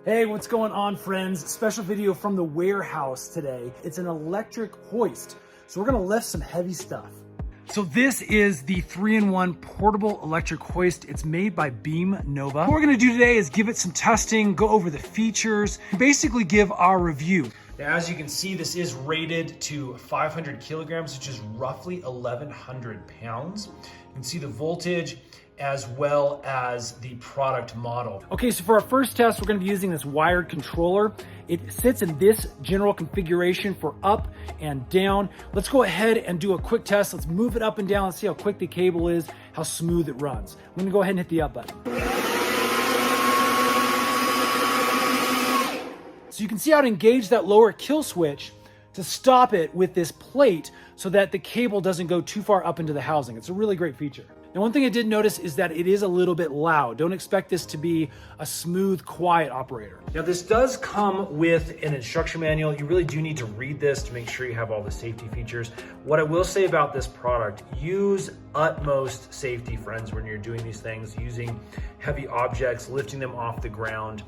Hey, what's going on, friends? Special video from the warehouse today. It's an electric hoist, so we're gonna lift some heavy stuff. So this is the 3-in-1 portable electric hoist. It's made by beamnova. What we're gonna do today is give it some testing, go over the features, basically give our review. Now, as you can see, this is rated to 500 kilograms, which is roughly 1,100 pounds. You can see the voltage as well as the product model. Okay, so for our first test, we're gonna be using this wired controller. It sits in this general configuration for up and down. Let's go ahead and do a quick test. Let's move it up and down. Let's see how quick the cable is, how smooth it runs. I'm gonna go ahead and hit the up button. So you can see how to engage that lower kill switch to stop it with this plate so that the cable doesn't go too far up into the housing. It's a really great feature. Now, one thing I did notice is that it is a little bit loud. Don't expect this to be a smooth, quiet operator. Now, this does come with an instruction manual. You really do need to read this to make sure you have all the safety features. What I will say about this product, use utmost safety, friends, when you're doing these things, using heavy objects, lifting them off the ground.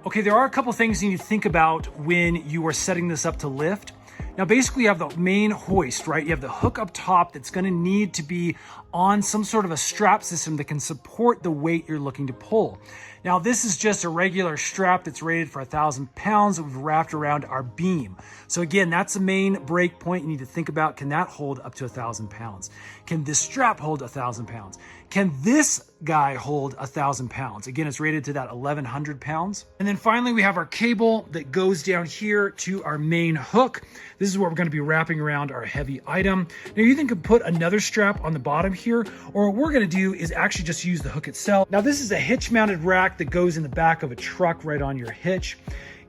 Okay, there are a couple things you need to think about when you are setting this up to lift. Now, basically you have the main hoist, right? You have the hook up top that's gonna need to be on some sort of a strap system that can support the weight you're looking to pull. Now, this is just a regular strap that's rated for 1,000 pounds that we've wrapped around our beam. So again, that's the main break point you need to think about. Can that hold up to 1,000 pounds? Can this strap hold 1,000 pounds? Can this guy hold 1,000 pounds? Again, it's rated to that 1,100 pounds. And then finally, we have our cable that goes down here to our main hook. This is what we're gonna be wrapping around our heavy item. Now, you can put another strap on the bottom here, or what we're gonna do is actually just use the hook itself. Now, this is a hitch mounted rack that goes in the back of a truck right on your hitch.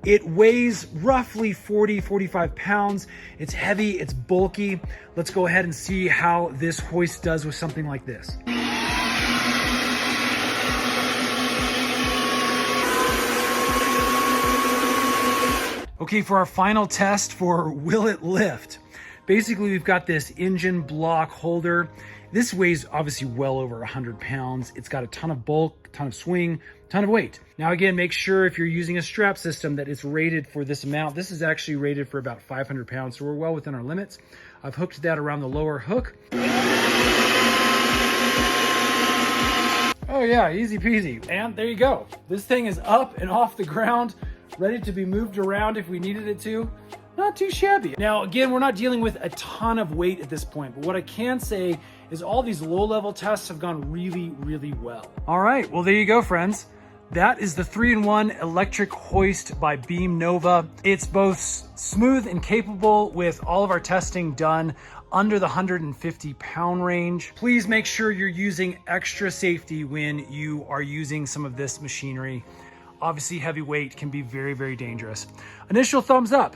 It weighs roughly 45 pounds. It's heavy, it's bulky. Let's go ahead and see how this hoist does with something like this. Okay, for our final test for will it lift? Basically, we've got this engine block holder. This weighs obviously well over 100 pounds. It's got a ton of bulk, ton of swing, ton of weight. Now again, make sure if you're using a strap system that it's rated for this amount. This is actually rated for about 500 pounds, so we're well within our limits. I've hooked that around the lower hook. Oh yeah, easy peasy. And there you go. This thing is up and off the ground, ready to be moved around if we needed it to. Not too shabby. Now, again, we're not dealing with a ton of weight at this point, but what I can say is all these low-level tests have gone really, really well. All right, well, there you go, friends. That is the 3-in-1 electric hoist by beamnova. It's both smooth and capable with all of our testing done under the 150-pound range. Please make sure you're using extra safety when you are using some of this machinery. Obviously, heavy weight can be very, very dangerous. Initial thumbs up.